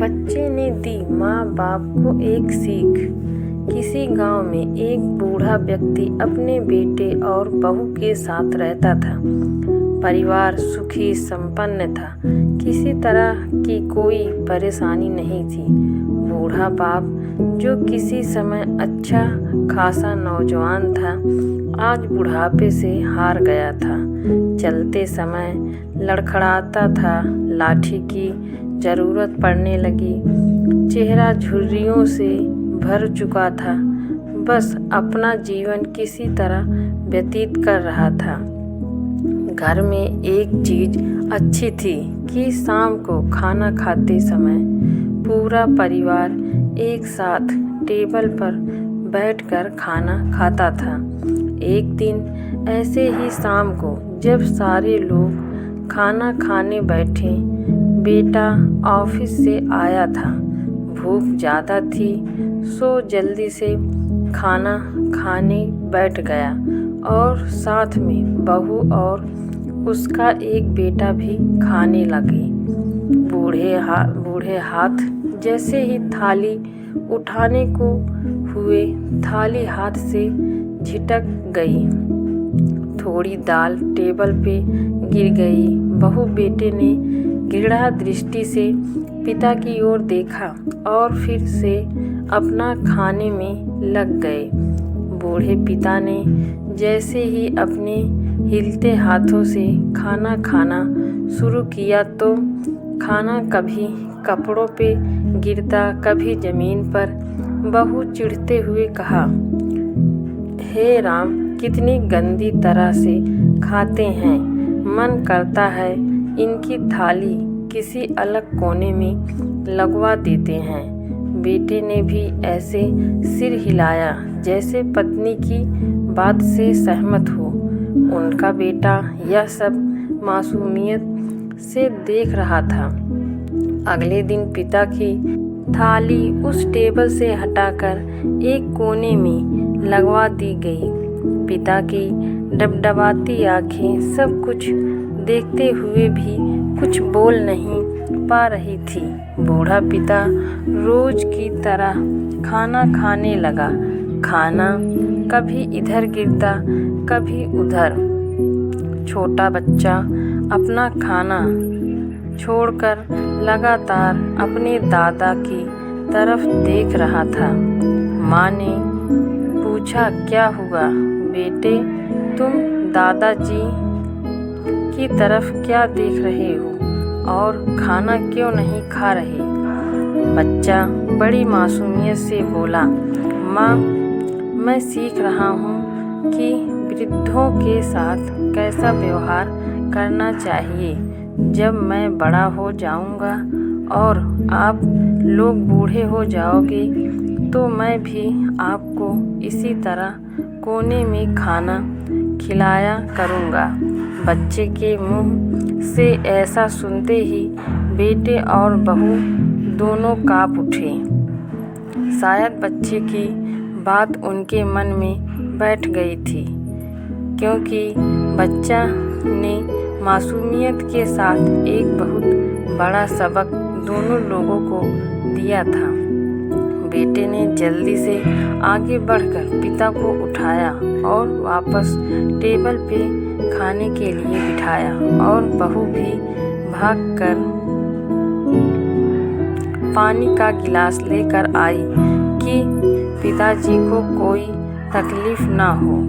बच्चे ने दी माँ बाप को एक सीख। किसी गांव में एक बूढ़ा व्यक्ति अपने बेटे और बहू के साथ रहता था। परिवार सुखी संपन्न था, किसी तरह की कोई परेशानी नहीं थी। बूढ़ा बाप, जो किसी समय अच्छा खासा नौजवान था, आज बुढ़ापे से हार गया था। चलते समय लड़खड़ाता था, लाठी की जरूरत पड़ने लगी। चेहरा झुर्रियों से भर चुका था, बस अपना जीवन किसी तरह व्यतीत कर रहा था। घर में एक चीज अच्छी थी कि शाम को खाना खाते समय पूरा परिवार एक साथ टेबल पर बैठकर खाना खाता था। एक दिन ऐसे ही शाम को जब सारे लोग खाना खाने बैठे, बेटा ऑफिस से आया था। भूख ज़्यादा थी, सो जल्दी से खाना खाने बैठ गया और साथ में बहू और उसका एक बेटा भी खाने लगे। बूढ़े हाथ जैसे ही थाली उठाने को हुए, थाली हाथ से झिटक गई। थोड़ी दाल टेबल पे गिर गई। बहू बेटे ने घृणा दृष्टि से पिता की ओर देखा और फिर से अपना खाने में लग गए। बूढ़े पिता ने जैसे ही अपने हिलते हाथों से खाना खाना शुरू किया तो खाना कभी कपड़ों पे गिरता, कभी ज़मीन पर। बहू चिढ़ते हुए कहा, हे राम, कितनी गंदी तरह से खाते हैं। मन करता है इनकी थाली किसी अलग कोने में लगवा देते हैं। बेटे ने भी ऐसे सिर हिलाया जैसे पत्नी की बात से सहमत हो। उनका बेटा यह सब मासूमियत से देख रहा था। अगले दिन पिता की थाली उस टेबल से हटाकर एक कोने में लगवा दी गई। पिता की डबडबाती आंखें सब कुछ देखते हुए भी कुछ बोल नहीं पा रही थी। बूढ़ा पिता रोज की तरह खाना खाने लगा। खाना कभी इधर गिरता, कभी उधर। छोटा बच्चा अपना खाना छोड़कर लगातार अपने दादा की तरफ देख रहा था। माँ ने पूछा, क्या हुआ बेटे, तुम दादाजी की तरफ क्या देख रहे हो और खाना क्यों नहीं खा रहे? बच्चा बड़ी मासूमियत से बोला, माँ, मैं सीख रहा हूँ कि वृद्धों के साथ कैसा व्यवहार करना चाहिए। जब मैं बड़ा हो जाऊँगा और आप लोग बूढ़े हो जाओगे तो मैं भी आपको इसी तरह कोने में खाना खिलाया करूँगा। बच्चे के मुंह से ऐसा सुनते ही बेटे और बहू दोनों काँप उठे। शायद बच्चे की बात उनके मन में बैठ गई थी, क्योंकि बच्चा ने मासूमियत के साथ एक बहुत बड़ा सबक दोनों लोगों को दिया था। बेटे ने जल्दी से आगे बढ़कर पिता को उठाया और वापस टेबल पे खाने के लिए बिठाया और बहू भी भागकर पानी का गिलास लेकर आई कि पिताजी को कोई तकलीफ ना हो।